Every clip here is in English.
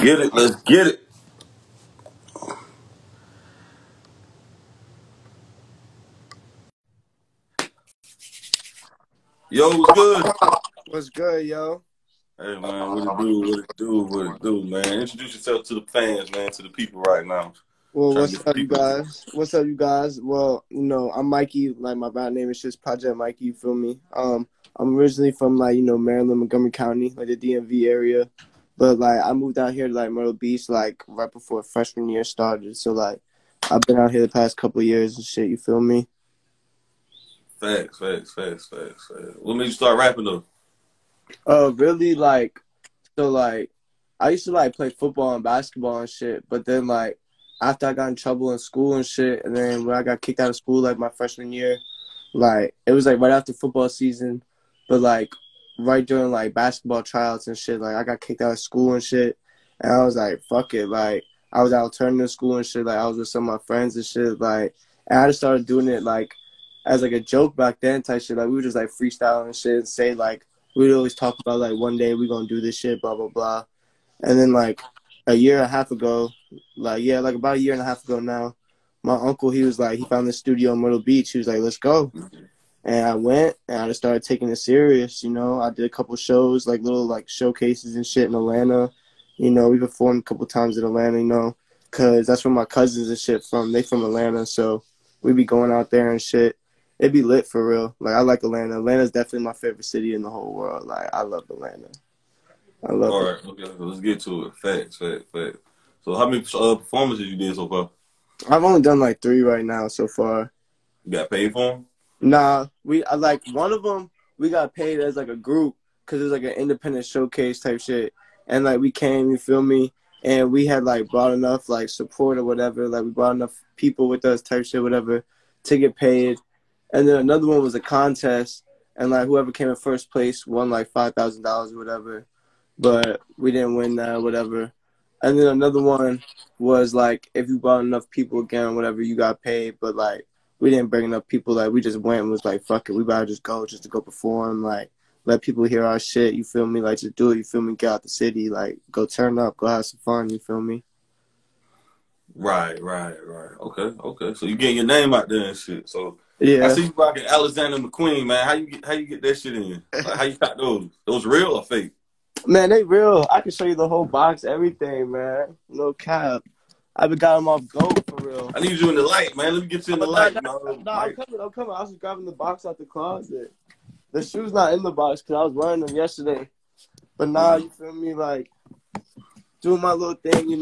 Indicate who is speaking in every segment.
Speaker 1: Get it. Let's get it. Yo, what's good?
Speaker 2: What's good, yo?
Speaker 1: Hey, man, what it do? What it do? What it do, man? Introduce yourself to the fans, man, to the people right now.
Speaker 2: Well,
Speaker 1: Trying to
Speaker 2: what's
Speaker 1: get the
Speaker 2: up, you
Speaker 1: people.
Speaker 2: guys? What's up, you guys? Well, I'm Mikey. Like, my band name is just Project Mikey, you feel me? I'm originally from, Maryland, Montgomery County, like the DMV area. But, I moved out here to, Myrtle Beach, right before freshman year started. So, I've been out here the past couple of years and shit, you feel me?
Speaker 1: Facts. What made you start rapping, though?
Speaker 2: Really, I used to, play football and basketball and shit. But then, after I got in trouble in school and shit, and then when I got kicked out of school, my freshman year, it was, right after football season, but, right during, basketball tryouts and shit, I got kicked out of school and shit, and I was like, fuck it, I was out turning to school and shit, I was with some of my friends and shit, and I just started doing it, as, a joke back then type shit, we were just, freestyling and shit, and say, we'd always talk about, one day we gonna do this shit, blah, blah, blah, and then, a year and a half ago, about a year and a half ago now, my uncle, he was he found this studio in Myrtle Beach. He was like, let's go. And I went, and I just started taking it serious, I did a couple shows, little, showcases and shit in Atlanta. We performed a couple times in Atlanta, because that's where my cousins and shit from. They from Atlanta, so we be going out there and shit. It'd be lit for real. I like Atlanta. Atlanta's definitely my favorite city in the whole world. I love Atlanta. I love it.
Speaker 1: All right, okay, let's get to it. Facts. So how many performances you did so far?
Speaker 2: I've only done 3 right now so far.
Speaker 1: You got paid for them?
Speaker 2: Nah, one of them we got paid as a group because it was an independent showcase type shit, and we came, you feel me, and we had brought enough support or whatever, we brought enough people with us type shit, whatever, to get paid, and then another one was a contest, and whoever came in first place won $5,000 or whatever, but we didn't win that, whatever. And then another one was if you brought enough people again, whatever, you got paid. But we didn't bring enough people. We just went and was fuck it, we better just to go perform. Let people hear our shit. You feel me? Just do it. You feel me? Get out the city. Go turn up. Go have some fun. You feel me?
Speaker 1: Right. Okay. So you getting your name out there and shit. So
Speaker 2: Yeah.
Speaker 1: I see you rocking Alexander McQueen, man. How you get that shit in? How you got those? Those real or fake?
Speaker 2: Man, they real. I can show you the whole box, everything, man. No cap. I been got them off GOAT for real.
Speaker 1: I need you in the light, man. Let me get you in the light.
Speaker 2: I'm coming. I was just grabbing the box out the closet. The shoe's not in the box because I was wearing them yesterday. But now, you feel me? Doing my little thing,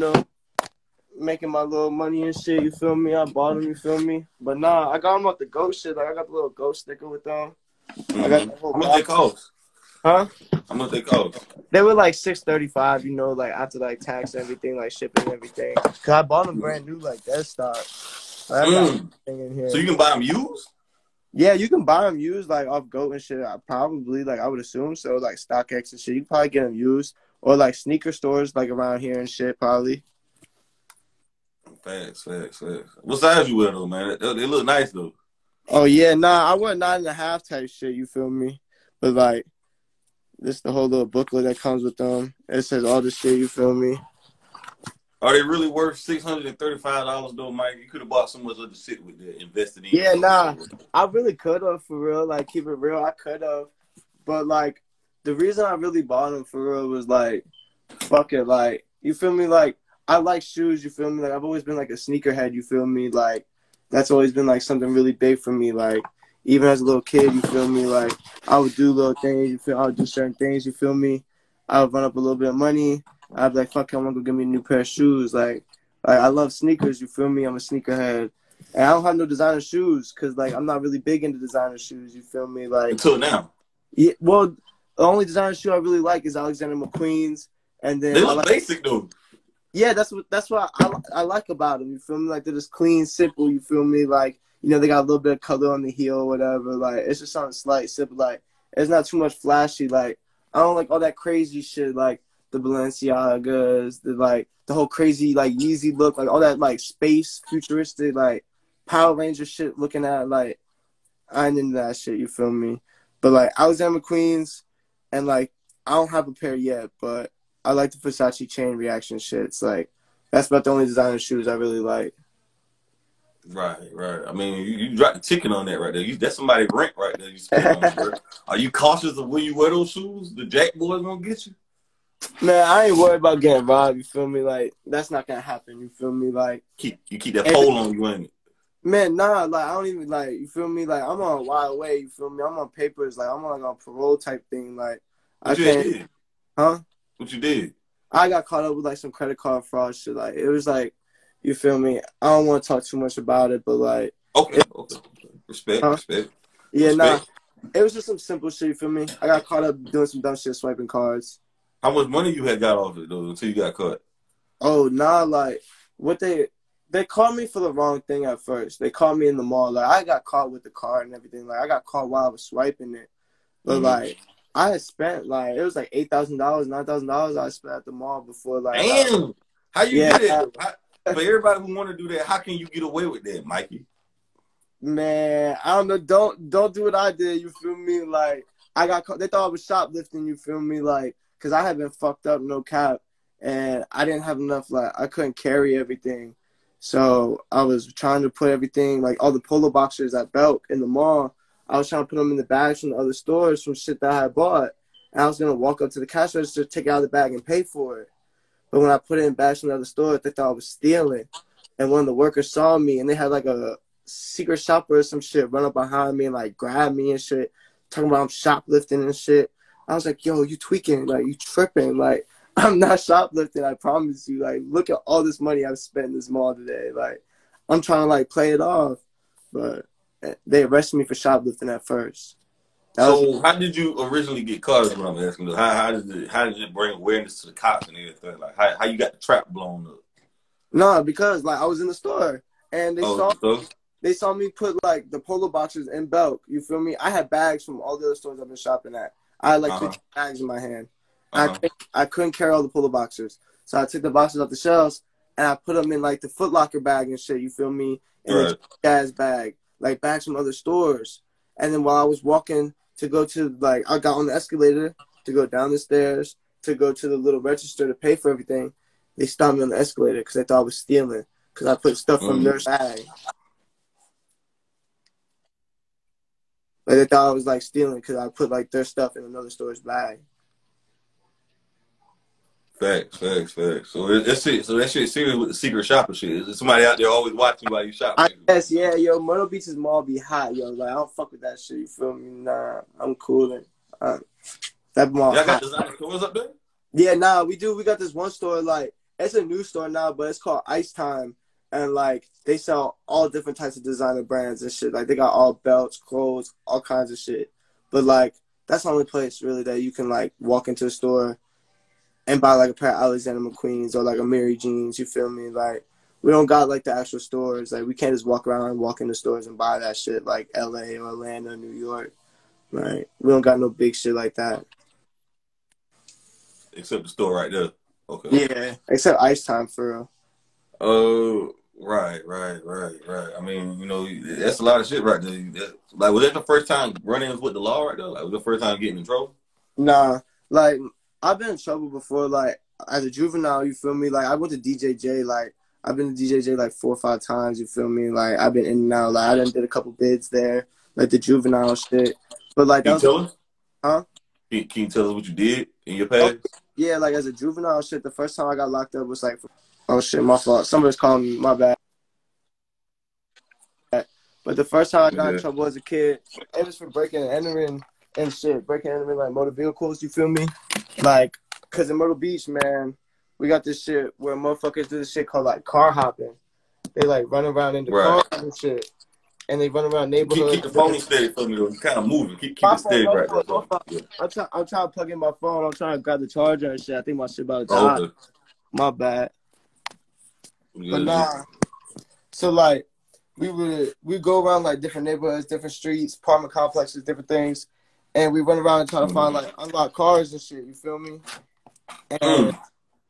Speaker 2: making my little money and shit. You feel me? I bought them. You feel me? But nah, I got them off the GOAT shit. I got the little GOAT sticker with them.
Speaker 1: Mm-hmm.
Speaker 2: I got the whole
Speaker 1: How much they cost?
Speaker 2: Huh?
Speaker 1: How much they cost?
Speaker 2: They were $635, after tax and everything, shipping and everything. Cause I bought them brand new, dead stock. I got everything in here.
Speaker 1: So you can buy them used?
Speaker 2: Yeah, you can buy them used, off GOAT and shit. I would assume so, StockX and shit. You can probably get them used, or sneaker stores around here and shit, probably.
Speaker 1: Facts. What size you wear though, man? They look nice though.
Speaker 2: Oh yeah, nah, I wear 9.5 type shit. You feel me? But this the whole little booklet that comes with them. It says all the shit, you feel me?
Speaker 1: Are they really worth $635 though, Mike? You could have bought so much other shit with that, invested in.
Speaker 2: Yeah, nah, I really could have, for real. Keep it real, I could have. But, the reason I really bought them, for real, was, fuck it, you feel me? I like shoes, you feel me? I've always been, a sneakerhead, you feel me? That's always been, something really big for me, even as a little kid, you feel me? I would do little things, you feel I would do certain things, you feel me? I would run up a little bit of money. I'd be fuck it, I'm gonna go get me a new pair of shoes. I love sneakers, you feel me? I'm a sneakerhead. And I don't have no designer shoes, because, I'm not really big into designer shoes, you feel me?
Speaker 1: Until now.
Speaker 2: Yeah, well, the only designer shoe I really like is Alexander McQueen's. And then
Speaker 1: they look basic, though.
Speaker 2: Yeah, that's what I like about them, you feel me? They're just clean, simple, you feel me? They got a little bit of color on the heel or whatever. It's just something slight, simple. It's not too much flashy. I don't like all that crazy shit, the Balenciagas, the whole crazy, Yeezy look, all that, space, futuristic, Power Ranger shit looking at, I ain't into that shit, you feel me? But, Alexander McQueen's, and, I don't have a pair yet, but I like the Versace chain reaction shit. It's like that's about the only designer shoes I really like.
Speaker 1: Right, right. I mean, you dropped the ticket on that right there. That's somebody rent right there. You spent on, bro. Are you cautious of when you wear those shoes? The Jack boys gonna get you.
Speaker 2: Man, I ain't worried about getting robbed. You feel me? Like that's not gonna happen. You feel me? Like
Speaker 1: Keep that pole on you, ain't it?
Speaker 2: man, nah. Like I don't even like. You feel me? Like I'm on Wild Way. You feel me? I'm on papers. Like I'm on like a parole type thing. Like I
Speaker 1: What you
Speaker 2: can't.
Speaker 1: did?
Speaker 2: Huh?
Speaker 1: What you did?
Speaker 2: I got caught up with like some credit card fraud shit. Like it was like, you feel me? I don't want to talk too much about it, but like,
Speaker 1: Okay, okay. Respect,
Speaker 2: huh?
Speaker 1: respect,
Speaker 2: Yeah, nah.
Speaker 1: respect.
Speaker 2: It was just some simple shit. You feel me? I got caught up doing some dumb shit, swiping cards.
Speaker 1: How much money you had got off it though until you got caught?
Speaker 2: Oh, nah. Like what they called me for the wrong thing at first. They called me in the mall. Like I got caught with the card and everything. Like I got caught while I was swiping it. But
Speaker 1: Mm-hmm.
Speaker 2: like I had spent like it was like $8,000, $9,000 I spent at the mall before like
Speaker 1: Damn, how you
Speaker 2: yeah.
Speaker 1: get it? For everybody who want to do that, how can you get away with that, Mikey?
Speaker 2: Man, I don't know. Don't do what I did. You feel me? Like I got caught. They thought I was shoplifting. You feel me? Like because I had been fucked up, no cap, and I didn't have enough. Like I couldn't carry everything, so I was trying to put everything, like all the polo boxers at Belk in the mall. I was trying to put them in the bags from the other stores from shit that I had bought, and I was gonna walk up to the cash register, take it out of the bag, and pay for it. But when I put it in bags from the other stores, they thought I was stealing, and one of the workers saw me, and they had like a secret shopper or some shit run up behind me and like grab me and shit, talking about I'm shoplifting and shit. I was like, yo, you tweaking, like you tripping, like I'm not shoplifting, I promise you. Like look at all this money I've spent in this mall today. Like I'm trying to like play it off, but they arrested me for shoplifting at first.
Speaker 1: So how did you originally get caught? Is what I'm asking. How did it bring awareness to the cops and everything? Like how you got the trap blown up?
Speaker 2: No, because like I was in the store and
Speaker 1: Oh, so?
Speaker 2: they saw me put like the polo boxes in Belk. You feel me? I had bags from all the other stores I've been shopping at. I had like 50 bags in my hand. I couldn't carry all the polo boxers. So I took the boxes off the shelves and I put them in like the Foot Locker bag and shit, you feel me? And
Speaker 1: Right.
Speaker 2: the jazz bag, like bags from other stores. And then while I was walking to go to like, I got on the escalator to go down the stairs to go to the little register to pay for everything. They stopped me on the escalator because they thought I was stealing because I put stuff from their bag. Like they thought I was like stealing because I put like their stuff in another store's bag.
Speaker 1: Facts. So that's it. So that shit serious with the secret shopper shit. Is there somebody out there always watching while you shop?
Speaker 2: I guess, yeah, yo, Myrtle Beach's mall be hot, yo. Like I don't fuck with that shit. You feel me? Nah, I'm coolin'. That mall
Speaker 1: Y'all got
Speaker 2: hot.
Speaker 1: designer stores up there?
Speaker 2: Yeah, nah, we do. We got this one store. Like it's a new store now, but it's called Ice Time, and like they sell all different types of designer brands and shit. Like they got all belts, clothes, all kinds of shit. But like that's the only place really that you can like walk into a store and buy like a pair of Alexander McQueen's or like a Mary Jeans. You feel me? Like we don't got like the actual stores. Like we can't just walk around and walk into stores and buy that shit like LA or Atlanta, New York. Like we don't got no big shit like that.
Speaker 1: Except the store right there. Okay.
Speaker 2: Yeah, except Ice Time for real.
Speaker 1: Oh, right. I mean, you know, that's a lot of shit right there. Like, was that the first time run-ins with the law right there? Like, was the first time getting in trouble?
Speaker 2: Nah, like I've been in trouble before. Like as a juvenile, you feel me? Like I went to DJJ. Like I've been to DJJ like 4 or 5 times. You feel me? Like I've been in and out. Like I done did a couple bids there, like the juvenile shit. But like
Speaker 1: Can
Speaker 2: that
Speaker 1: you
Speaker 2: was,
Speaker 1: tell us?
Speaker 2: huh?
Speaker 1: Can you tell us what you did in your
Speaker 2: Oh,
Speaker 1: past?
Speaker 2: yeah, like as a juvenile shit. The first time I got locked up was like, oh shit, my fault. Somebody's calling me. My bad. But the first time I got in trouble as a kid, it was for breaking and entering and shit. Breaking and entering like motor vehicles, you feel me? Like, cause in Myrtle Beach, man, we got this shit where motherfuckers do this shit called like car hopping. They like run around in the cars and shit. And they run around neighborhoods.
Speaker 1: Keep the phone steady for me though. You kind of moving. Keep
Speaker 2: My
Speaker 1: it steady
Speaker 2: phone,
Speaker 1: right there.
Speaker 2: no phone. I'm trying to plug in my phone. I'm trying to grab the charger and shit. I think my shit about to die.
Speaker 1: Oh, okay.
Speaker 2: My bad.
Speaker 1: Yeah,
Speaker 2: But nah. So like we go around like different neighborhoods, different streets, apartment complexes, different things, and we run around and try to find like unlocked cars and shit. You feel me? And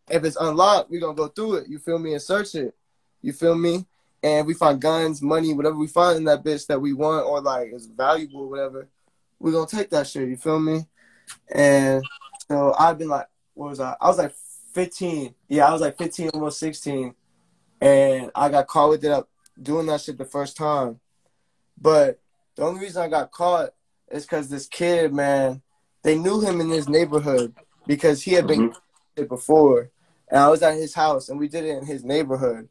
Speaker 2: if it's unlocked, we gonna go through it. You feel me? And search it. You feel me? And we find guns, money, whatever we find in that bitch that we want or like is valuable, or whatever. We gonna take that shit. You feel me? And so I've been like, what was I? I was like 15. Yeah, I was like 15, almost 16. And I got caught with it up doing that shit the first time. But the only reason I got caught is because this kid, man, they knew him in his neighborhood because he had been before. And I was at his house and we did it in his neighborhood.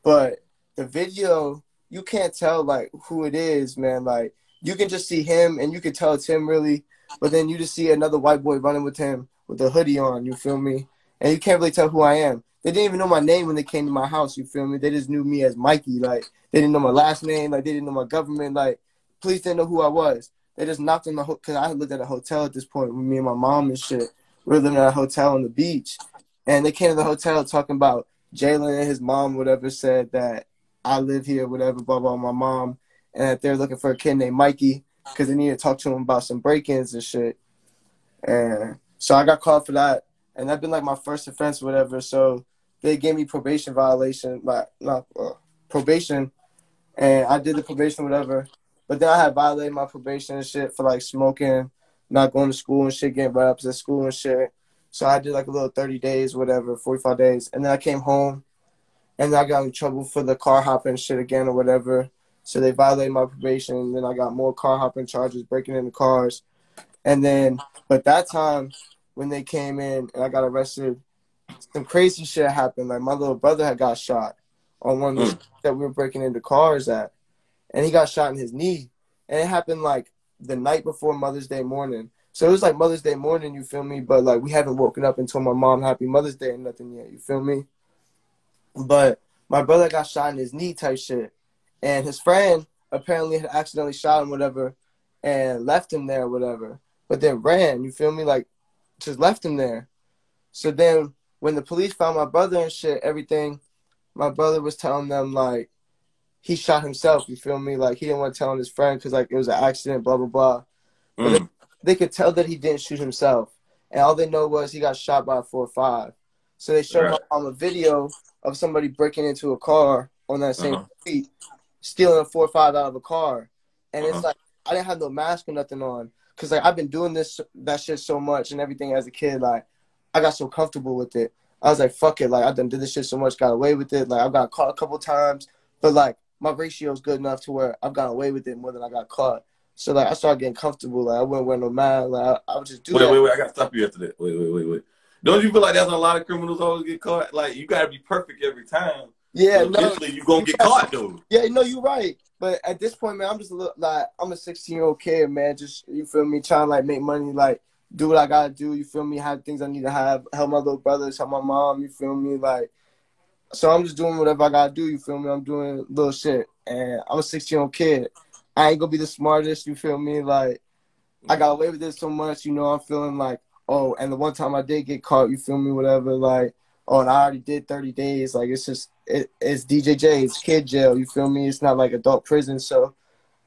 Speaker 2: But the video, you can't tell like who it is, man. Like you can just see him and you can tell it's him really. But then you just see another white boy running with him with a hoodie on, you feel me? And you can't really tell who I am. They didn't even know my name when they came to my house, you feel me? They just knew me as Mikey. Like they didn't know my last name, like they didn't know my government, like police didn't know who I was. They just knocked on the because I lived at a hotel at this point with me and my mom and shit. We were living at a hotel on the beach. And they came to the hotel talking about Jalen and his mom, whatever, said that I live here, whatever, blah, blah, my mom, and that they're looking for a kid named Mikey because they need to talk to him about some break-ins and shit. And so I got called for that. And that'd been like my first offense, whatever. So they gave me probation violation, like not probation, and I did the probation, whatever. But then I had violated my probation and shit for like smoking, not going to school and shit, getting write ups at school and shit. So I did like a little 30 days, whatever, 45 days. And then I came home and then I got in trouble for the car hopping shit again or whatever. So they violated my probation. And then I got more car hopping charges, breaking into cars. And then, but that time when they came in and I got arrested, some crazy shit happened. Like my little brother had got shot on one of the streets that we were breaking into cars at. And he got shot in his knee. And it happened like the night before Mother's Day morning. So it was like Mother's Day morning, you feel me? But like we haven't woken up and told my mom Happy Mother's Day or nothing yet, you feel me? But my brother got shot in his knee type shit. And his friend apparently had accidentally shot him, whatever, and left him there, whatever. But then ran, you feel me? Like just left him there. So then when the police found my brother and shit, everything, my brother was telling them like he shot himself, you feel me? Like he didn't want to tell his friend because like it was an accident, blah, blah, blah. But they could tell that he didn't shoot himself. And all they know was he got shot by a 4-5. So they showed my mom a video of somebody breaking into a car on that same street, stealing a 4-5 out of a car. And it's like, I didn't have no mask or nothing on. Because like I've been doing that shit so much and everything as a kid. Like I got so comfortable with it. I was like, fuck it. Like I done did this shit so much, got away with it. Like I've got caught a couple times. But like my ratio is good enough to where I've got away with it more than I got caught. So like I started getting comfortable. Like I wouldn't wear no mask. Like I would just do that.
Speaker 1: Wait. I gotta stop you after that. Wait. Don't you feel like that's a lot of criminals always get caught? Like you gotta be perfect every time.
Speaker 2: Yeah,
Speaker 1: so eventually you gonna get caught though.
Speaker 2: Yeah, no, you're right. But at this point, man, I'm just a little like I'm a 16-year-old kid, man. Just you feel me, trying to like make money, like do what I gotta do. You feel me? Have things I need to have. Help my little brothers, help my mom. You feel me? Like, so I'm just doing whatever I gotta do. You feel me? I'm doing little shit, and I'm a 16-year-old kid. I ain't gonna be the smartest. You feel me? Like, I got away with this so much. You know, I'm feeling like, oh, and the one time I did get caught, you feel me? Whatever, like. Oh, and I already did 30 days. Like, it's just, it's DJJ. It's kid jail. You feel me? It's not like adult prison. So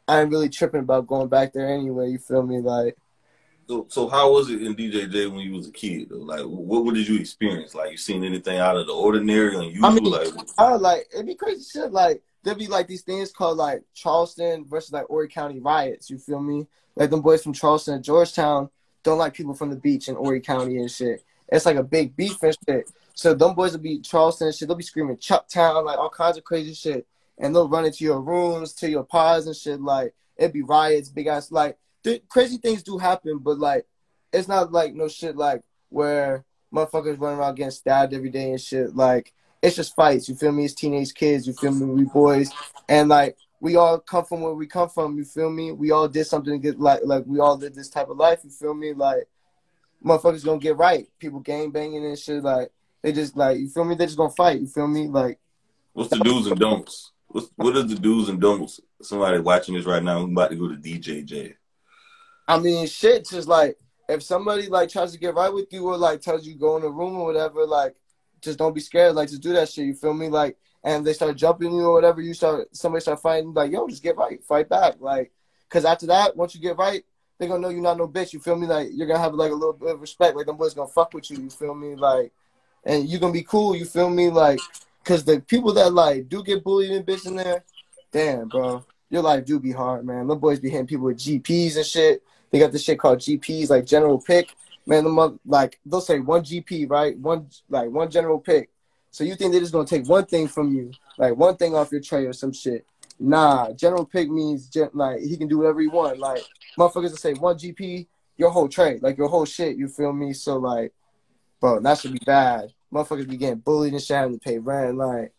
Speaker 2: I ain't really tripping about going back there anyway. You feel me? Like,
Speaker 1: so how was it in DJJ when you was a kid, though? Like, what did you experience? Like, you seen anything out of the ordinary, unusual?
Speaker 2: I mean, like, it'd be crazy shit. Like, there'd be, like, these things called, like, Charleston versus, like, Horry County riots. You feel me? Like, them boys from Charleston and Georgetown don't like people from the beach in Horry County and shit. It's, like, a big beef and shit. So them boys will be Charleston and shit. They'll be screaming Chucktown, like all kinds of crazy shit. And they'll run into your rooms, to your pods and shit. Like, it'd be riots, big ass. Like, crazy things do happen, but, like, it's not, like, no shit, like, where motherfuckers run around getting stabbed every day and shit. Like, it's just fights, you feel me? It's teenage kids, you feel me? We boys. And, like, we all come from where we come from, you feel me? We all did something to get, like we all did this type of life, you feel me? Like, motherfuckers gonna get right. People gang banging and shit, like. They just, like, you feel me? They just gonna fight, you feel me? Like,
Speaker 1: what's the do's and don'ts? What are the do's and don'ts? Somebody watching this right now who's about to go to DJJ.
Speaker 2: I mean, shit, just, like, if somebody, like, tries to get right with you or, like, tells you go in a room or whatever, like, just don't be scared. Like, just do that shit, you feel me? Like, and they start jumping you or whatever, somebody start fighting, like, yo, just get right. Fight back. Like, because after that, once you get right, they gonna know you're not no bitch, you feel me? Like, you're gonna have, like, a little bit of respect. Like, them boys gonna fuck with you feel me? Like, and you gonna be cool, you feel me? Like, cause the people that like do get bullied and bitch in there, damn, bro, your life do be hard, man. Them boys be hitting people with GPs and shit. They got this shit called GPs, like general pick. man, like they'll say one GP, right? One general pick. So you think they're just gonna take one thing from you, like one thing off your tray or some shit? Nah, general pick means like he can do whatever he want. Like motherfuckers will say one GP, your whole tray, like your whole shit. You feel me? So like, bro, that should be bad. Motherfuckers be getting bullied and shit, having to pay rent, like.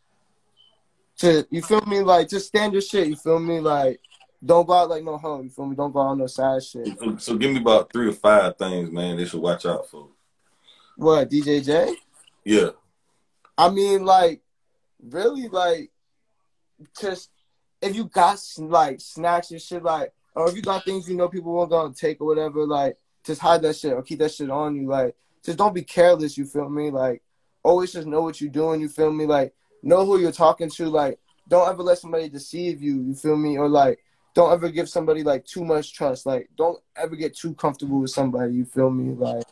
Speaker 2: You feel me? Like, just standard shit. You feel me? Like, don't go out like no hoe. You feel me? Don't go out on no side shit.
Speaker 1: So give me about 3 or 5 things, man, they should watch out for.
Speaker 2: What, DJJ?
Speaker 1: Yeah.
Speaker 2: I mean, like, really, like, just if you got like snacks and shit, like, or if you got things you know people won't gonna take or whatever, like, just hide that shit or keep that shit on you. Like, just don't be careless. You feel me? Like, always just know what you're doing. You feel me? Like, know who you're talking to. Like, don't ever let somebody deceive you. You feel me? Or like, don't ever give somebody like too much trust. Like, don't ever get too comfortable with somebody. You feel me? Like,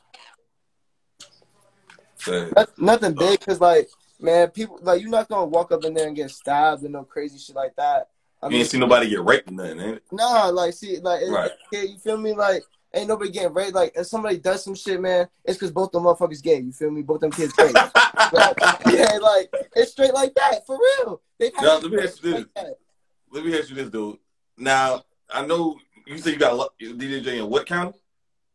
Speaker 2: nothing big, cause like, man, people like you're not gonna walk up in there and get stabbed and no crazy shit like that. I
Speaker 1: You
Speaker 2: mean,
Speaker 1: ain't see nobody get raped or nothing, ain't it?
Speaker 2: nah, like, see, like,
Speaker 1: Right.
Speaker 2: you feel me? Like, ain't nobody getting raped. Like, if somebody does some shit, man, it's because both them motherfuckers gay. You feel me? Both them kids gay. Yeah, like, it's straight like that, for real.
Speaker 1: Now, let me ask you this. Let me ask you this, dude. Now, I know you say you got DJJ in what county?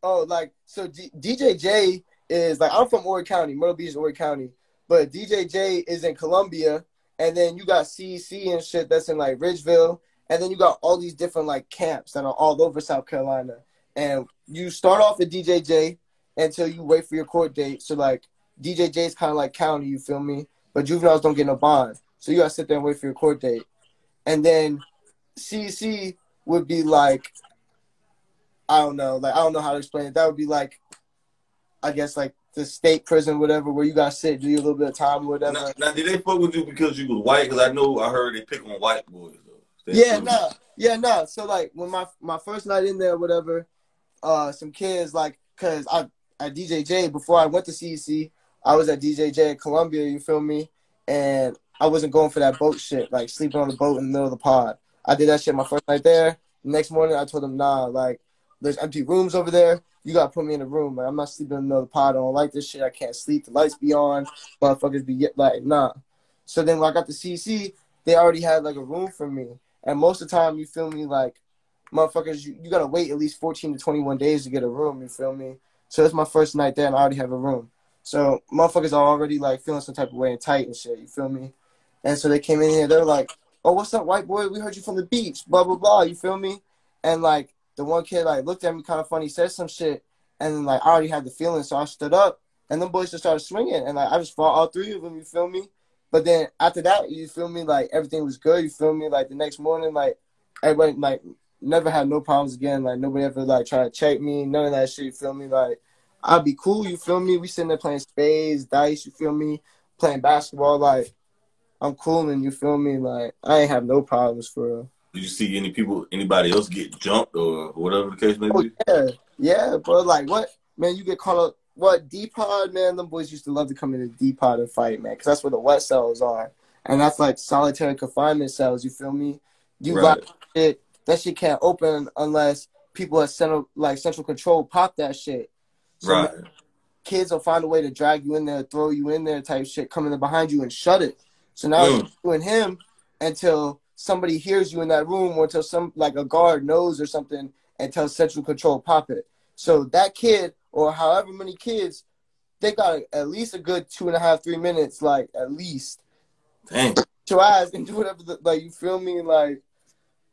Speaker 2: Oh, like, so DJJ is, like, I'm from Horry County. Myrtle Beach is Horry County. But DJJ is in Columbia. And then you got CEC and shit that's in, like, Ridgeville. And then you got all these different, like, camps that are all over South Carolina. And you start off at DJJ until you wait for your court date. So, like, DJJ is kind of like county, you feel me? But juveniles don't get no bond. So you got to sit there and wait for your court date. And then CEC would be like, I don't know how to explain it. That would be like, I guess, like the state prison, whatever, where you got to sit, do your little bit of time, whatever.
Speaker 1: Now, did they fuck with you because you was white? Because I heard they pick on white boys, though.
Speaker 2: Yeah, nah. So, like, when my first night in there, whatever, some kids, like, because at DJJ, before I went to CEC, I was at DJJ at Columbia, you feel me? And I wasn't going for that boat shit, like sleeping on the boat in the middle of the pod. I did that shit my first night there. The next morning, I told them, nah, like, there's empty rooms over there. You got to put me in a room. Like, I'm not sleeping in the middle of the pod. I don't like this shit. I can't sleep. The lights be on. Motherfuckers be like, nah. So then when I got to CEC, they already had, like, a room for me. And most of the time, you feel me, like, motherfuckers, you got to wait at least 14 to 21 days to get a room, you feel me? So it's my first night there, and I already have a room. So motherfuckers are already, like, feeling some type of way and tight and shit, you feel me? And so they came in here, they're like, oh, what's up, white boy? We heard you from the beach, blah, blah, blah, you feel me? And, like, the one kid, like, looked at me kind of funny, said some shit, and then, like, I already had the feeling, so I stood up, and them boys just started swinging, and, like, I just fought all 3 of them, you feel me? But then after that, you feel me, like, everything was good, you feel me? Like, the next morning, like, everybody, like, never had no problems again. Like, nobody ever, like, tried to check me, none of that shit, you feel me? Like, I'd be cool, you feel me? We sitting there playing spades, dice, you feel me? Playing basketball, like, I'm cool, and you feel me? Like, I ain't have no problems for real.
Speaker 1: Did you see anybody else get jumped or whatever the case may be?
Speaker 2: Oh, yeah, bro. Like, what? Man, you get caught up. What, D-Pod, man? Them boys used to love to come into D-Pod and fight, man, because that's where the wet cells are. And that's, like, solitary confinement cells, you feel me? You
Speaker 1: Right.
Speaker 2: got shit. That shit can't open unless people at central control pop that shit. So
Speaker 1: Right.
Speaker 2: man, kids will find a way to drag you in there, throw you in there type shit, coming in behind you and shut it. So now it's you and him until somebody hears you in that room or until a guard knows or something and tells central control pop it. So that kid or however many kids, they got at least a good 2.5, 3 minutes, like, at least.
Speaker 1: Damn.
Speaker 2: Your eyes and do whatever, like, you feel me? Like,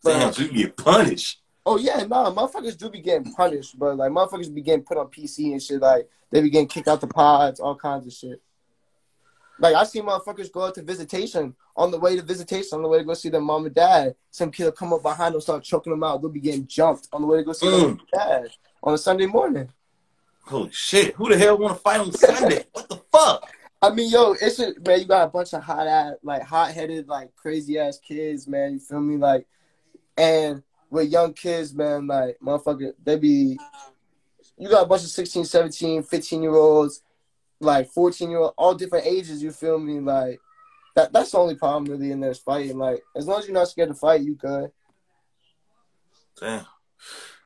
Speaker 1: damn, so you get punished.
Speaker 2: Oh, yeah, nah, motherfuckers do be getting punished, but, like, motherfuckers be getting put on PC and shit. Like, they be getting kicked out the pods, all kinds of shit. Like, I see motherfuckers go out to visitation, on the way to go see their mom and dad. Some kid will come up behind them, start choking them out. They'll be getting jumped on the way to go see their mom and dad on a Sunday morning.
Speaker 1: Holy shit, who the hell want to fight on Sunday? What the fuck?
Speaker 2: I mean, yo, it's just, man, you got a bunch of hot-headed, like, crazy-ass kids, man, you feel me? Like, and with young kids, man, like, motherfucker, you got a bunch of 16, 17, 15-year-olds, like, 14-year-olds, all different ages, you feel me? Like, that's the only problem really in there is fighting. Like, as long as you're not scared to fight, you good.
Speaker 1: Damn.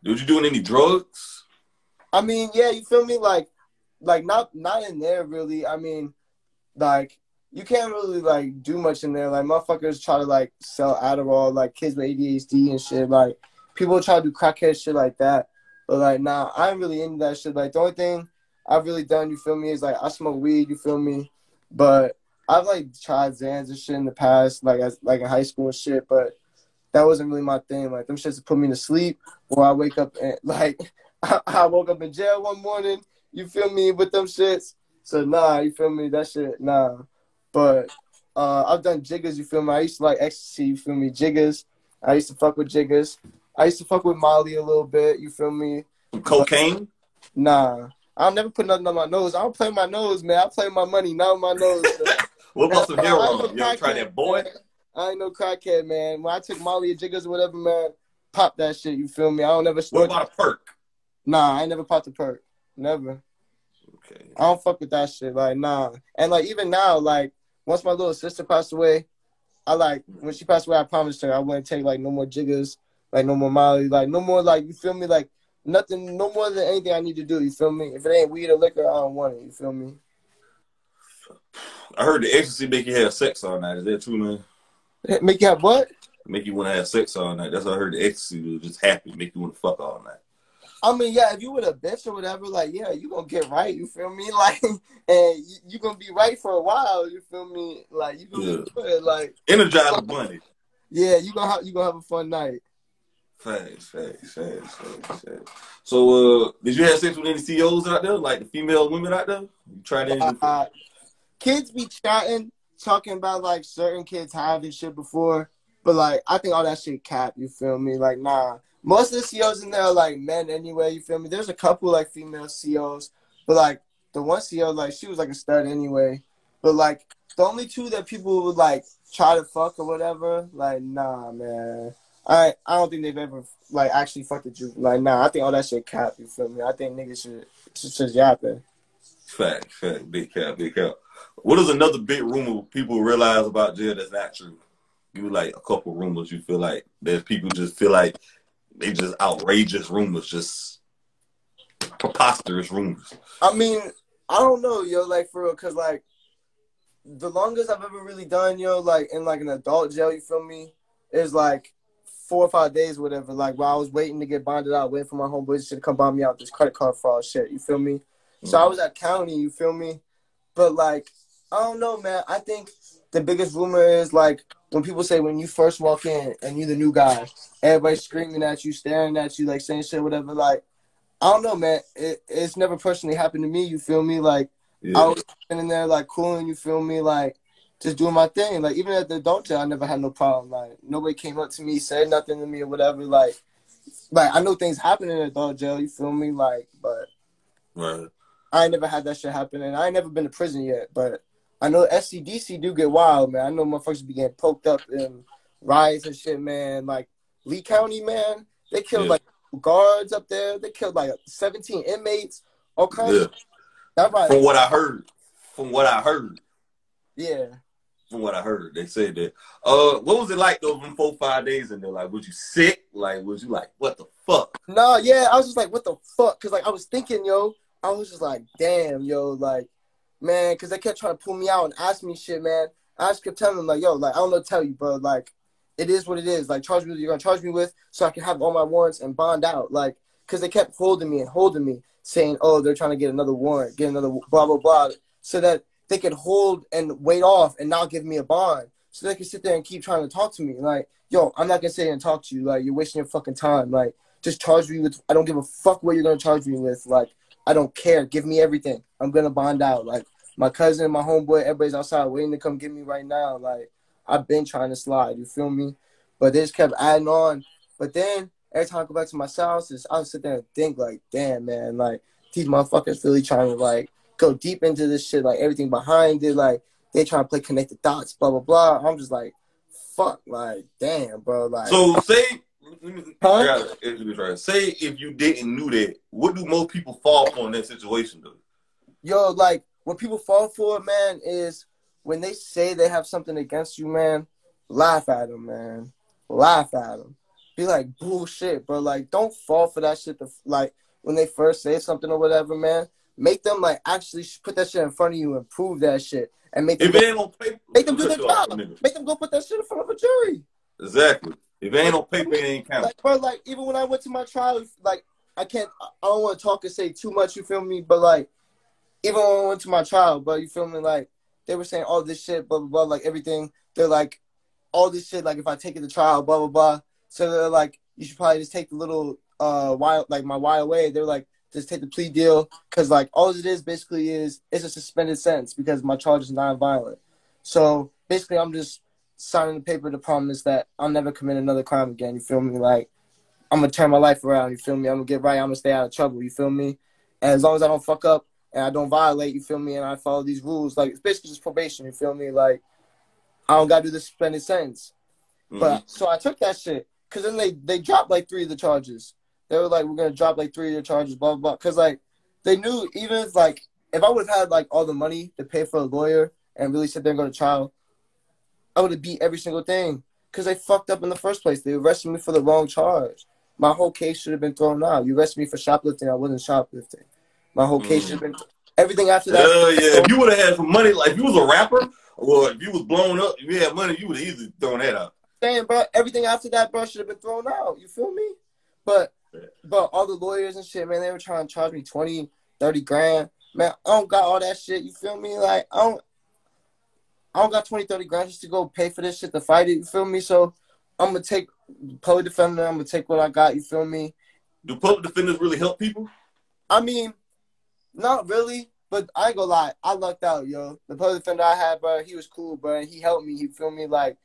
Speaker 1: Dude, you doing any drugs?
Speaker 2: I mean, yeah, you feel me? Like, like not in there really. I mean, like you can't really like do much in there. Like motherfuckers try to like sell Adderall, like kids with ADHD and shit. Like people try to do crackhead shit like that. But like nah, I ain't really into that shit. Like the only thing I've really done, you feel me, is like I smoke weed, you feel me? But I've like tried Xans and shit in the past, like like in high school and shit, but that wasn't really my thing. Like them shits would put me to sleep, or I wake up and like I woke up in jail one morning, you feel me, with them shits. So nah, you feel me, that shit, nah. But I've done jiggers, you feel me? I used to like ecstasy, you feel me? Jiggers. I used to fuck with jiggers. I used to fuck with Molly a little bit, you feel me?
Speaker 1: Cocaine?
Speaker 2: Nah. I'll never put nothing on my nose. I don't play my nose, man. I play my money, not my nose.
Speaker 1: What about some
Speaker 2: I ain't
Speaker 1: heroin? You ever try that, boy?
Speaker 2: man. I ain't no crackhead, man. When I took Molly or jiggers or whatever, man, pop that shit, you feel me? I don't never
Speaker 1: What
Speaker 2: snort.
Speaker 1: about a perk?
Speaker 2: Nah, I ain't never popped a perk. Never.
Speaker 1: Okay.
Speaker 2: I don't fuck with that shit. Like, nah. And, like, even now, like, once my little sister passed away, I, like, when she passed away, I promised her I wouldn't take, like, no more jiggers, like, no more Molly, like, no more, like, you feel me? Like, nothing, no more than anything I need to do, you feel me? If it ain't weed or liquor, I don't want it, you feel me?
Speaker 1: I heard the ecstasy make you have sex all night. Is that true, man?
Speaker 2: Make you have what?
Speaker 1: Make you want to have sex all night. That's what I heard. The ecstasy was just happy, make you want to fuck all night.
Speaker 2: I mean, yeah, if you with a bitch or whatever, like, yeah, you gonna get right, you feel me? Like, and you gonna be right for a while, you feel me? Like, you gonna be good, like.
Speaker 1: Energize the bunny.
Speaker 2: Yeah, you gonna have a fun night.
Speaker 1: Facts. So, did you have sex with any CEOs out there, like the female women out there? You tried anything?
Speaker 2: Kids be chatting, talking about, like, certain kids having shit before, but, like, I think all that shit cap, you feel me? Like, nah. Most of the CEOs in there are, like, men anyway, you feel me? There's a couple, like, female CEOs, but, like, the one CEO, like, she was, like, a stud anyway. But, like, the only two that people would, like, try to fuck or whatever, like, nah, man. I don't think they've ever, like, actually fucked a Jew. Like, nah, I think all that shit cap, you feel me? I think niggas should just yapping.
Speaker 1: Fact. Big cap. What is another big rumor people realize about jail that's not true? You like a couple rumors you feel like that people just feel like they just outrageous rumors, just preposterous rumors.
Speaker 2: I mean, I don't know, yo, like, for real, because, like, the longest I've ever really done, yo, like, in, like, an adult jail, you feel me, is, like, 4 or 5 days, whatever, like, while I was waiting to get bonded out, waiting for my homeboys to come bond me out, this credit card fraud shit, you feel me? So I was at county, you feel me? But, like, I don't know, man. I think the biggest rumor is, like, when people say when you first walk in and you're the new guy, everybody's screaming at you, staring at you, like, saying shit, whatever. Like, I don't know, man. It's never personally happened to me, you feel me? Like, yeah. I was in there, like, cooling, you feel me? Like, just doing my thing. Like, even at the adult jail, I never had no problem. Like, nobody came up to me, said nothing to me or whatever. Like I know things happen in adult jail, you feel me? Like, but
Speaker 1: right.
Speaker 2: I ain't never had that shit happen, and I ain't never been to prison yet, but I know SCDC do get wild, man. I know motherfuckers be getting poked up in riots and shit, man. Like, Lee County, man, they killed, like, guards up there. They killed, like, 17 inmates, all kinds of shit. That riot.
Speaker 1: From what I heard.
Speaker 2: Yeah.
Speaker 1: From what I heard, they said that. What was it like, though, from 4 or 5 days in there? Like, was you sick? Like, was you like, what the fuck?
Speaker 2: No, yeah, I was just like, what the fuck? Because, like, I was thinking, yo, I was just like, damn, yo, like, man, because they kept trying to pull me out and ask me shit, man. I just kept telling them, like, yo, like, I don't know what to tell you, bro. Like, it is what it is. Like, charge me with what you're going to charge me with so I can have all my warrants and bond out. Like, because they kept holding me, saying, oh, they're trying to get another warrant, get another blah, blah, blah, so that they could hold and wait off and not give me a bond. So they could sit there and keep trying to talk to me. Like, yo, I'm not going to sit here and talk to you. Like, you're wasting your fucking time. Like, just charge me with, I don't give a fuck what you're going to charge me with. Like, I don't care. Give me everything. I'm going to bond out. Like, my cousin, my homeboy, everybody's outside waiting to come get me right now. Like, I've been trying to slide. You feel me? But they just kept adding on. But then, every time I go back to my house, I would sit there and think, like, damn, man. Like, these motherfuckers really trying to, like, go deep into this shit. Like, everything behind it. Like, they trying to play connected dots, blah, blah, blah. I'm just like, fuck. Like, damn, bro. Like,
Speaker 1: so, say...
Speaker 2: Huh?
Speaker 1: Say if you didn't knew that, what do most people fall for in that situation, though?
Speaker 2: Yo, like, what people fall for, man, is when they say they have something against you, man, laugh at them, man. Laugh at them. Be like, bullshit, bro. Like, don't fall for that shit. Like, when they first say something or whatever, man, make them like actually put that shit in front of you and prove that shit, and make them
Speaker 1: If it ain't on paper,
Speaker 2: make them do their job. Make them go put that shit in front of a jury.
Speaker 1: Exactly. If it ain't on paper, it ain't count.
Speaker 2: Like, bro, like even when I went to my trial, like I don't want to talk and say too much. You feel me? But like even when I went to my trial, bro, you feel me? Like they were saying all this shit, blah blah blah, like everything. They're like all this shit. Like if I take it to trial, blah blah blah. So they're like, you should probably just take the little my why away. They're like, just take the plea deal, because like all it is basically is it's a suspended sentence because my charge is non-violent. So basically, I'm just signing the paper to promise that I'll never commit another crime again. You feel me? Like I'm gonna turn my life around. You feel me? I'm gonna get right. I'm gonna stay out of trouble. You feel me? And as long as I don't fuck up and I don't violate, you feel me? And I follow these rules, like it's basically just probation. You feel me? Like I don't gotta do the suspended sentence. Mm-hmm. But so I took that shit, because then they dropped like 3 of the charges. They were like, we're gonna drop like 3 of your charges, blah blah blah. Because like they knew, even if like if I would have had like all the money to pay for a lawyer and really sit there and go to trial, I would have beat every single thing, because they fucked up in the first place. They arrested me for the wrong charge. My whole case should have been thrown out. You arrested me for shoplifting. I wasn't shoplifting. My whole case should have been everything after that.
Speaker 1: Yeah. If you would have had some money, like if you was a rapper or if you was blown up, if you had money, you would have easily thrown that out.
Speaker 2: Saying, bro, everything after that, bro, should have been thrown out. You feel me? But all the lawyers and shit, man, they were trying to charge me 20, 30 grand. Man, I don't got all that shit. You feel me? Like I don't got 20, 30 grand just to go pay for this shit to fight it. You feel me? So I'm going to take public defender. I'm going to take what I got. You feel me?
Speaker 1: Do public defenders really help people?
Speaker 2: I mean, not really, but I ain't going to lie. I lucked out, yo. The public defender I had, bro, he was cool, bro. And he helped me. You feel me? Like,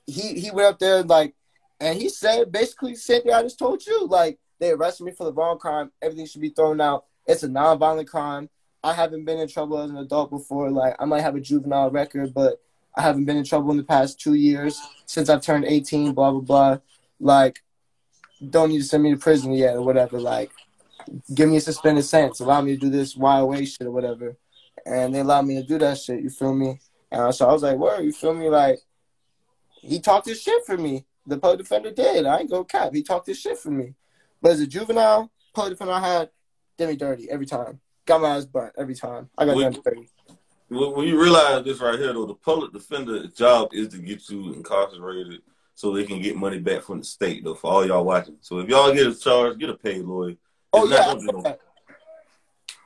Speaker 2: he went up there, like, and he said basically the same thing I just told you. Like, they arrested me for the wrong crime. Everything should be thrown out. It's a nonviolent crime. I haven't been in trouble as an adult before. Like, I might have a juvenile record, but I haven't been in trouble in the past 2 years since I've turned 18, blah, blah, blah. Like, don't need to send me to prison yet or whatever. Like, give me a suspended sentence. Allow me to do this YOA shit or whatever. And they allowed me to do that shit, you feel me? And so I was like, word, you feel me? Like, he talked his shit for me. The public defender did. I ain't go cap. He talked his shit for me. But as a juvenile, public defender I had, did me dirty every time. Got my ass burnt every time. I got done dirty.
Speaker 1: When you realize this right here, though, the public defender's job is to get you incarcerated so they can get money back from the state, though, for all y'all watching. So if y'all get a charge, get a paid lawyer.
Speaker 2: Oh, yeah.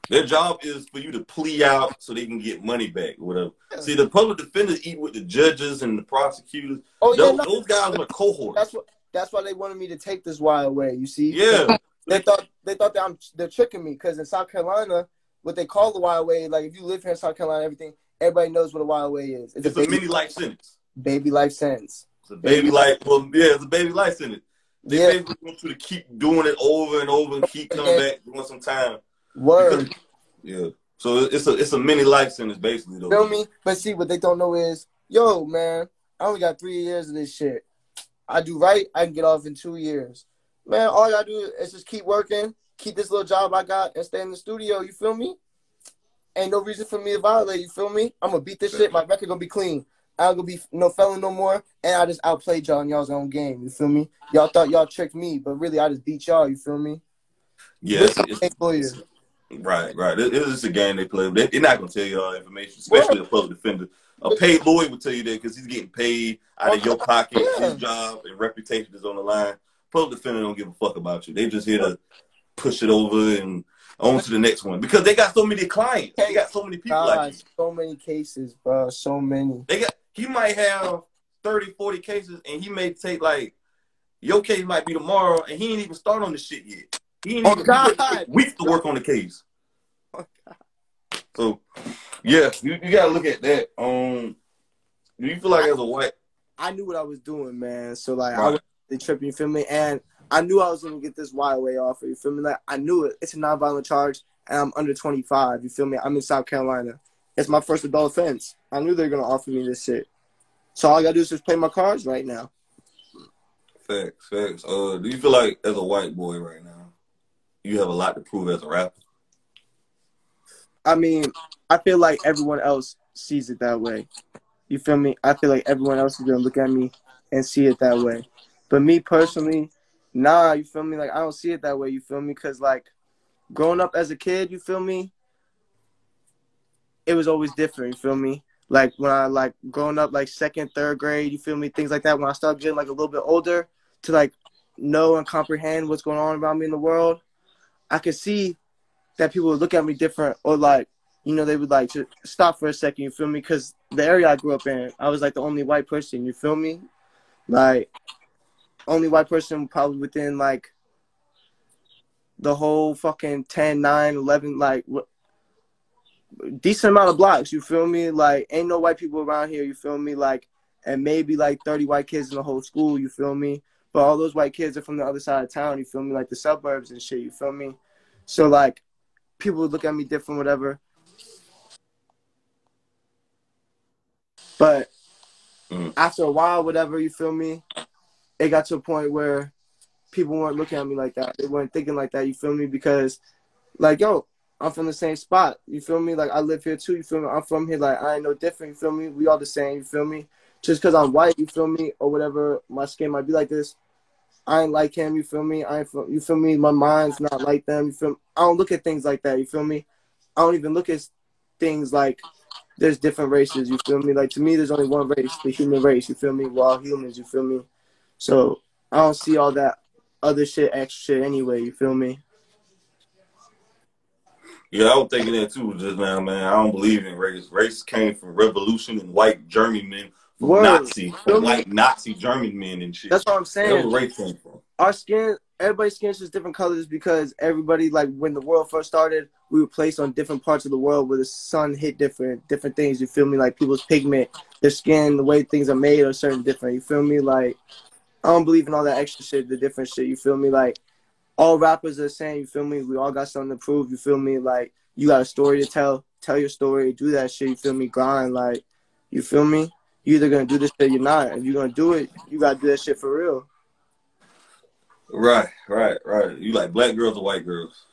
Speaker 1: Their job is for you to plea out so they can get money back or whatever. Yeah. See, the public defenders eat with the judges and the prosecutors. Oh, yeah, those guys are cohorts.
Speaker 2: That's why they wanted me to take this while away, you see?
Speaker 1: Yeah.
Speaker 2: They thought they're tricking me, because in South Carolina, what they call the wild way, like if you live here in South Carolina, everything, everybody knows what a wild way is.
Speaker 1: It's a mini life sentence.
Speaker 2: Baby life sentence.
Speaker 1: It's a baby life. Well, yeah, it's a baby life sentence. They basically want you to keep doing it over and over and keep coming back, doing some time.
Speaker 2: Word.
Speaker 1: Yeah. So it's a mini life sentence basically, though.
Speaker 2: Feel me? But see, what they don't know is, yo, man, I only got 3 years of this shit. I do right, I can get off in 2 years. Man, all I gotta do is just keep working, keep this little job I got, and stay in the studio, you feel me? Ain't no reason for me to violate, you feel me? I'm gonna beat this shit, my record gonna be clean. I ain't gonna be no felon no more, and I just outplayed y'all in y'all's own game, you feel me? Y'all thought y'all tricked me, but really I just beat y'all, you feel me?
Speaker 1: Yeah, right. It's a game they play. They're not gonna tell you all information, especially a public defender. A paid lawyer will tell you that because he's getting paid out of your pocket. His job and reputation is on the line. Public defender don't give a fuck about you. They just here to push it over and on to the next one because they got so many clients. They got so many people like you.
Speaker 2: So many cases, bro. So many.
Speaker 1: He might have 30, 40 cases, and he may take like your case might be tomorrow, and he ain't even start on the shit yet. He ain't even take weeks to work on the case. Oh, God. So, yeah, you gotta look at that. Do you feel like as a white?
Speaker 2: I knew what I was doing, man. So like, I was tripping, you feel me? And I knew I was gonna get this YOA offer, you feel me? Like I knew it. It's a nonviolent charge, and I'm under 25. You feel me? I'm in South Carolina. It's my first adult offense. I knew they were gonna offer me this shit. So all I gotta do is just play my cards right now.
Speaker 1: Facts. Do you feel like as a white boy right now, you have a lot to prove as a rapper?
Speaker 2: I mean, I feel like everyone else sees it that way. You feel me? I feel like everyone else is gonna look at me and see it that way. But me personally, nah, you feel me? Like I don't see it that way, you feel me? Because like growing up as a kid, you feel me? it was always different, you feel me? Like when I like growing up like second, third grade, you feel me, things like that. When I started getting like a little bit older to like know and comprehend what's going on around me in the world, I could see that people would look at me different, or like, you know, they would like to stop for a second, you feel me? Because the area I grew up in, I was like the only white person, you feel me? Like, only white person probably within like the whole fucking 10, 9, 11, like decent amount of blocks, you feel me? Like, ain't no white people around here, you feel me? Like, and maybe like 30 white kids in the whole school, you feel me? But all those white kids are from the other side of town, you feel me? Like the suburbs and shit, you feel me? So like, people would look at me different, whatever. But after a while, whatever, you feel me? It got to a point where people weren't looking at me like that. They weren't thinking like that, you feel me? Because, like, yo, I'm from the same spot, you feel me? Like, I live here too, you feel me? I'm from here, like, I ain't no different, you feel me? We all the same, you feel me? Just because I'm white, you feel me? Or whatever, my skin might be like this. I ain't like him, you feel me? I ain't from, you feel me? My mind's not like them, you feel me? I don't look at things like that, you feel me? I don't even look at things like there's different races, you feel me? Like, to me, there's only one race, the human race, you feel me? We're all humans, you feel me? So, I don't see all that other shit, extra shit anyway, you feel me?
Speaker 1: Yeah, I was thinking that too just now, man. I don't believe in race. Race came from revolution and white German men,
Speaker 2: Word.
Speaker 1: from white Nazi German men and shit.
Speaker 2: That's what I'm
Speaker 1: That's where
Speaker 2: saying.
Speaker 1: race came from.
Speaker 2: Our skin, everybody's skin's just different colors because everybody, like, when the world first started, we were placed on different parts of the world where the sun hit different things, you feel me? Like, people's pigment, their skin, the way things are made are certain different, you feel me? Like, I don't believe in all that extra shit, the different shit, you feel me? Like, all rappers are the same, you feel me? We all got something to prove, you feel me? Like, you got a story to tell your story, do that shit, you feel me? Grind, like, you feel me? You either gonna do this shit or you're not. If you're gonna do it, you gotta do that shit for real.
Speaker 1: Right. You like black girls or white girls?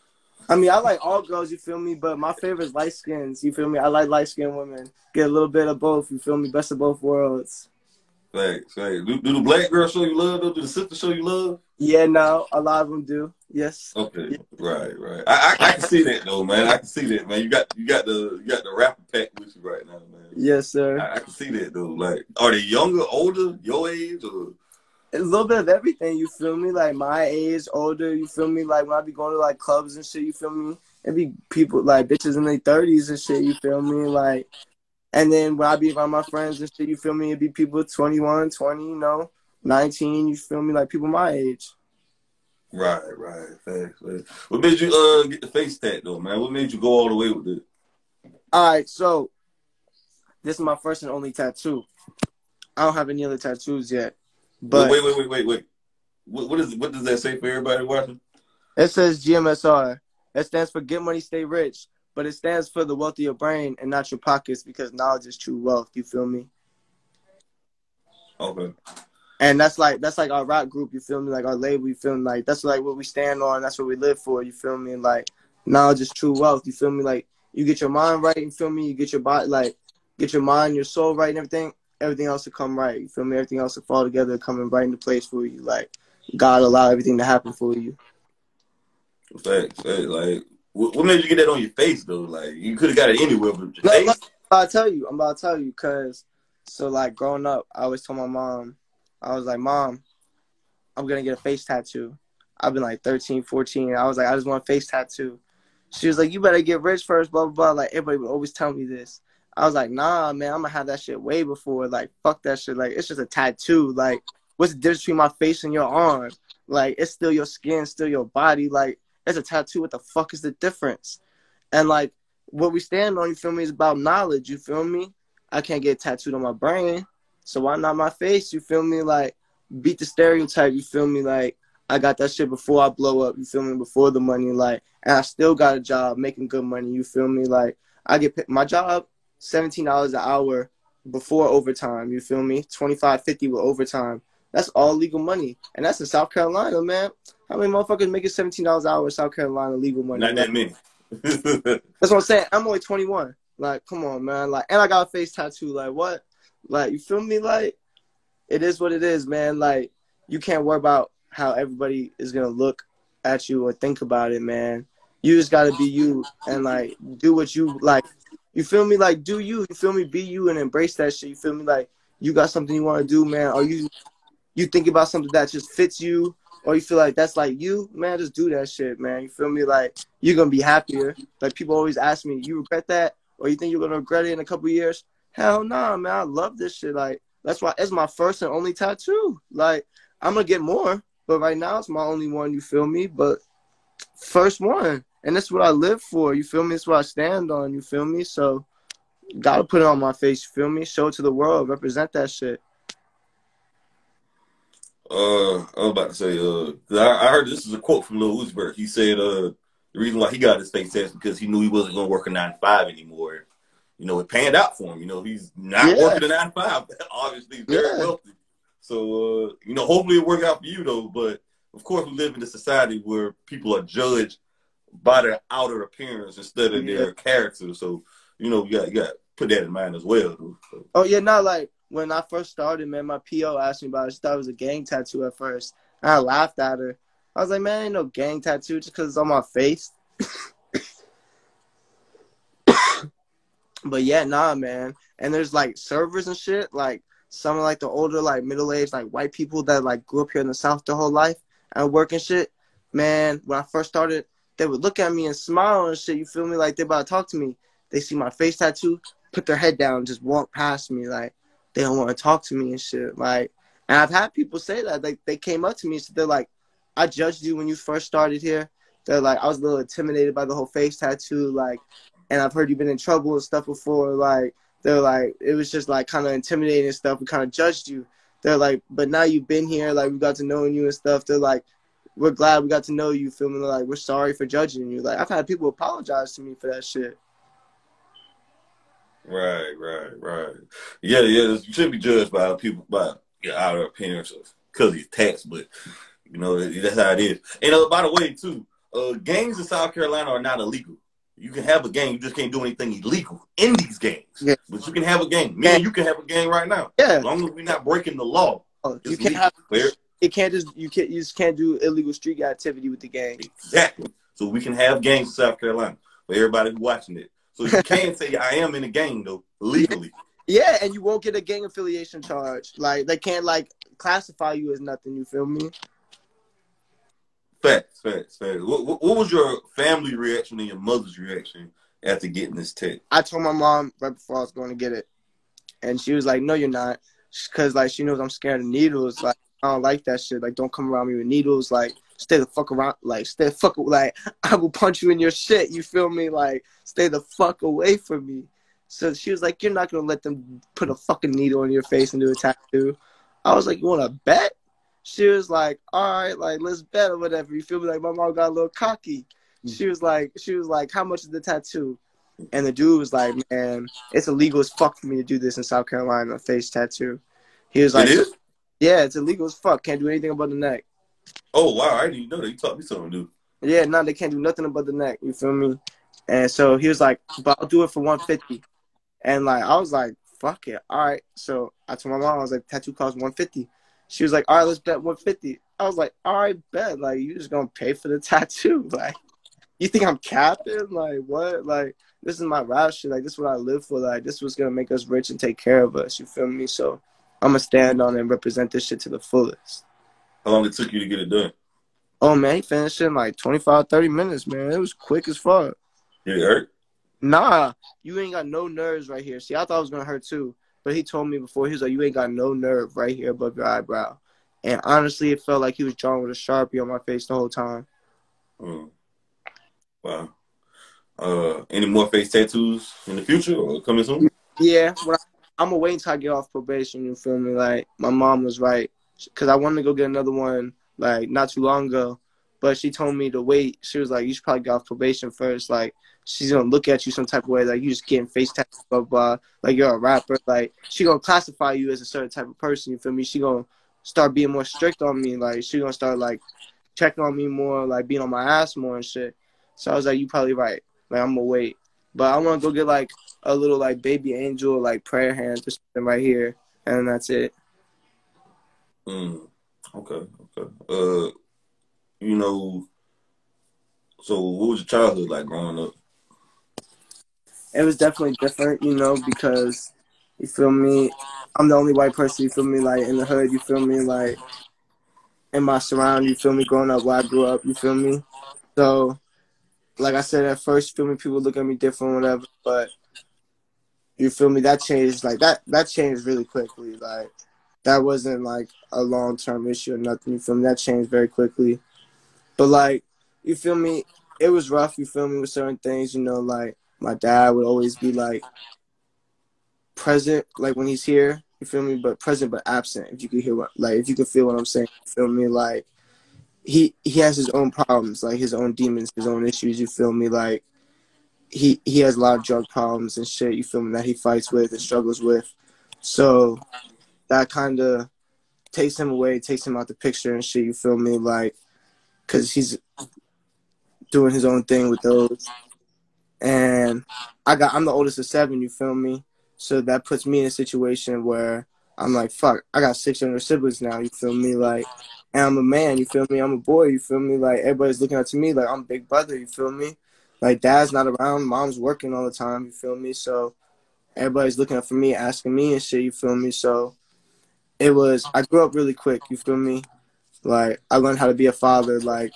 Speaker 2: I mean, I like all girls, you feel me? But my favorite is light skins, you feel me? I like light skinned women. Get a little bit of both, you feel me? Best of both worlds.
Speaker 1: Thanks. Do the black girls show you love though? Do the sisters show you love?
Speaker 2: Yeah, no, a lot of them do. Yes.
Speaker 1: Okay,
Speaker 2: Yeah.
Speaker 1: right. I can see that though, man. I can see that, man. You got the rapper pack with you right now, man.
Speaker 2: Yes, sir.
Speaker 1: I can see that though. Like, are they younger, older, your age, or?
Speaker 2: A little bit of everything, you feel me? Like my age, older, you feel me? Like when I be going to like clubs and shit, you feel me? It be people like bitches in their 30s and shit, you feel me? Like, and then when I be around my friends and shit, you feel me? It be people 21, 20, you know, 19, you feel me? Like people my age.
Speaker 1: Right. Thanks. What made you get the face tat though, man? What made you go all the way with it?
Speaker 2: All right, so this is my first and only tattoo. I don't have any other tattoos yet, but
Speaker 1: Wait. What does that say for everybody watching?
Speaker 2: it says GMSR. It stands for Get Money, Stay Rich, but it stands for the wealth of your brain and not your pockets because knowledge is true wealth. You feel me?
Speaker 1: Okay.
Speaker 2: And that's like our rap group. You feel me? Like our label. You feel me? Like that's like what we stand on. That's what we live for. You feel me? And like knowledge is true wealth. You feel me? Like you get your mind right. You feel me? You get your body like get your mind, your soul right, and everything. Everything else will come right. You feel me? Everything else will fall together, coming right into place for you. Like God allow everything to happen for you.
Speaker 1: Thanks. Like, what made you get that on your face though? Like, you could have got it anywhere, but your face.
Speaker 2: I'm about to tell you, cause so like growing up, I always told my mom, I was like, Mom, I'm gonna get a face tattoo. I've been like 13, 14. I was like, I just want a face tattoo. She was like, you better get rich first, blah, blah, blah. Like, everybody would always tell me this. I was like, nah, man, I'm gonna have that shit way before. Like, fuck that shit. Like, it's just a tattoo. Like, what's the difference between my face and your arm? Like, it's still your skin, still your body. Like, it's a tattoo. What the fuck is the difference? And, like, what we stand on, you feel me, is about knowledge. You feel me? I can't get tattooed on my brain. So why not my face? You feel me? Like, beat the stereotype. You feel me? Like, I got that shit before I blow up. You feel me? Before the money. Like, and I still got a job making good money. You feel me? Like, I get paid, my job, $17 an hour before overtime. You feel me? 25.50 with overtime. That's all legal money. And that's in South Carolina, man. How many motherfuckers making $17 an hour in South Carolina legal money?
Speaker 1: Not that many.
Speaker 2: That's what I'm saying. I'm only 21. Like, come on, man. Like, and I got a face tattoo. Like, what? Like, you feel me? Like, it is what it is, man. Like, you can't worry about how everybody is going to look at you or think about it, man. You just got to be you and, like, do what you like. You feel me? Like, do you? You feel me? Be you and embrace that shit. You feel me? Like, you got something you want to do, man. Or you think about something that just fits you, or you feel like that's like you, man, just do that shit, man. You feel me? Like, you're gonna be happier. Like, people always ask me, you regret that, or you think you're gonna regret it in a couple of years? Hell nah, man. I love this shit. Like, that's why it's my first and only tattoo. Like, I'm gonna get more, but right now it's my only one. You feel me? But first one, and that's what I live for. You feel me? It's what I stand on. You feel me? So gotta put it on my face. You feel me? Show it to the world. Represent that shit.
Speaker 1: I was about to say, 'cause I heard this is a quote from Lil Uzi Vert. He said, the reason why he got his face tattoo because he knew he wasn't gonna work a 9 to 5 anymore. You know, it panned out for him. You know, he's not
Speaker 2: Yeah,
Speaker 1: working a 9 to 5. Obviously, very
Speaker 2: yeah,
Speaker 1: wealthy. So, you know, hopefully it work out for you though. But of course, we live in a society where people are judged by their outer appearance instead of
Speaker 2: yeah.
Speaker 1: their character. So, you know, you got to put that in mind as well. Dude. So,
Speaker 2: Oh yeah, no, like when I first started, man, my PO asked me about it. She thought it was a gang tattoo at first. And I laughed at her. I was like, man, ain't no gang tattoo just because it's on my face. But yeah, nah, man. And there's like servers and shit, like some of like the older, like middle-aged, like white people that like grew up here in the South their whole life and work and shit. Man, when I first started, they would look at me and smile and shit. You feel me? Like they about to talk to me. They see my face tattoo, put their head down, just walk past me. Like they don't want to talk to me and shit. Like, and I've had people say that. Like they came up to me and said, they're like, I judged you when you first started here. They're like, I was a little intimidated by the whole face tattoo. Like, and I've heard you've been in trouble and stuff before. Like, they're like, it was just like kind of intimidating and stuff. We kind of judged you. They're like, but now you've been here, like we got to know you and stuff. They're like, we're glad we got to know you. Feel me? Like, we're sorry for judging you. Like, I've had people apologize to me for that shit.
Speaker 1: right. Yeah. You shouldn't be judged by people by your outer appearance because of your tats, but you know that's how it is. And by the way, too, gangs in South Carolina are not illegal. You can have a gang, you just can't do anything illegal in these gangs.
Speaker 2: Yeah.
Speaker 1: But you can have a gang. Me and you can have a gang right now,
Speaker 2: Yeah.
Speaker 1: as long as we're not breaking the law.
Speaker 2: You
Speaker 1: It's
Speaker 2: can't
Speaker 1: legal.
Speaker 2: have.
Speaker 1: Fair?
Speaker 2: It can't just you just can't do illegal street activity with the gang.
Speaker 1: Exactly. So we can have gangs in South Carolina for everybody who's watching it. So you can say I am in a gang though legally.
Speaker 2: Yeah, and you won't get a gang affiliation charge. Like they can't like classify you as nothing. You feel me?
Speaker 1: Facts. What was your family reaction and your mother's reaction after getting this test?
Speaker 2: I told my mom right before I was going to get it, and she was like, "No, you're not," because like she knows I'm scared of needles. Like I don't like that shit. Like don't come around me with needles. Like stay the fuck around. Like stay the fuck. Like I will punch you in your shit. You feel me? Like stay the fuck away from me. So she was like, "You're not gonna let them put a fucking needle in your face and do a tattoo." I was like, "You want to bet?" She was like, "All right, like let's bet or whatever." You feel me? Like my mom got a little cocky. She was like, "How much is the tattoo?" And the dude was like, "Man, it's illegal as fuck for me to do this in South Carolina, a face tattoo." He was
Speaker 1: It
Speaker 2: like,
Speaker 1: is?
Speaker 2: "Yeah, it's illegal as fuck. Can't do anything above the neck."
Speaker 1: Oh wow, I didn't even know that. You taught me something new.
Speaker 2: Yeah, no, they can't do nothing above the neck. You feel me? And so he was like, "But I'll do it for 150." And like I was like, "Fuck it, all right." So I told my mom, I was like, "Tattoo costs 150." She was like, "All right, let's bet 150." I was like, "All right, bet." Like you just gonna pay for the tattoo? Like you think I'm capping? Like what? Like this is my rap shit. Like this is what I live for. Like this was gonna make us rich and take care of us. You feel me? So I'm gonna stand on it and represent this shit to the fullest.
Speaker 1: How long it took you to get it done?
Speaker 2: Oh man, he finished in like 25, 30 minutes, man. It was quick as fuck.
Speaker 1: Did it hurt?
Speaker 2: Nah, you ain't got no nerves right here. See, I thought it was gonna hurt too, but he told me before, he was like, "You ain't got no nerve right here above your eyebrow." And honestly, it felt like he was drawing with a Sharpie on my face the whole time.
Speaker 1: Mm, wow. Any more face tattoos in the future or coming soon?
Speaker 2: Yeah, I'm gonna wait until I get off probation. You feel me? Like my mom was right, cause I wanted to go get another one like not too long ago, but she told me to wait. She was like, "You should probably get off probation first. Like she's gonna look at you some type of way, like you just getting face tattoos, blah blah. Like you're a rapper. Like she gonna classify you as a certain type of person. You feel me? She gonna start being more strict on me. Like she gonna start like checking on me more, like being on my ass more and shit." So I was like, "You probably right. Like I'm gonna wait." But I want to go get like a little like baby angel like prayer hands or something right here, and that's it.
Speaker 1: Mm, okay. You know, so what was your childhood like growing up?
Speaker 2: it was definitely different, you know, because you feel me. I'm the only white person, you feel me, like in the hood, you feel me, like in my surround, you feel me, growing up where I grew up, you feel me. So, like I said at first, you feel me, people look at me different, whatever, but you feel me, that changed, like that changed really quickly. Like that wasn't like a long term issue or nothing, you feel me, that changed very quickly. But like, you feel me, it was rough, you feel me, with certain things, you know, like my dad would always be like present, like when he's here, you feel me, but present but absent, if you could hear what, like if you could feel what I'm saying, you feel me, like he has his own problems, like his own demons, his own issues, you feel me, like he has a lot of drug problems and shit, you feel me, that he fights with and struggles with. So that kind of takes him away, takes him out the picture and shit, you feel me, like because he's doing his own thing with those. And I'm the oldest of seven, you feel me? So that puts me in a situation where I'm like, fuck, I got 6 younger siblings now, you feel me? Like, and I'm a man, you feel me? I'm a boy, you feel me? Like, everybody's looking up to me like I'm big brother, you feel me? Like, dad's not around, mom's working all the time, you feel me? So everybody's looking up for me, asking me and shit, you feel me? So I grew up really quick, you feel me? Like, I learned how to be a father, like,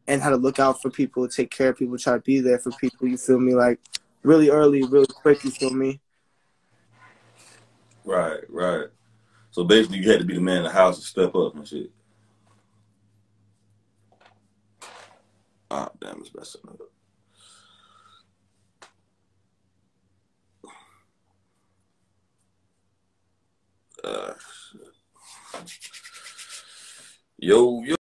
Speaker 2: and how to look out for people, take care of people, try to be there for people, you feel me? Like, really early, really quick, you feel me?
Speaker 1: Right, right. So basically, you had to be the man in the house and step up and shit. Ah, damn, it's messing up. Uh, yo, yo.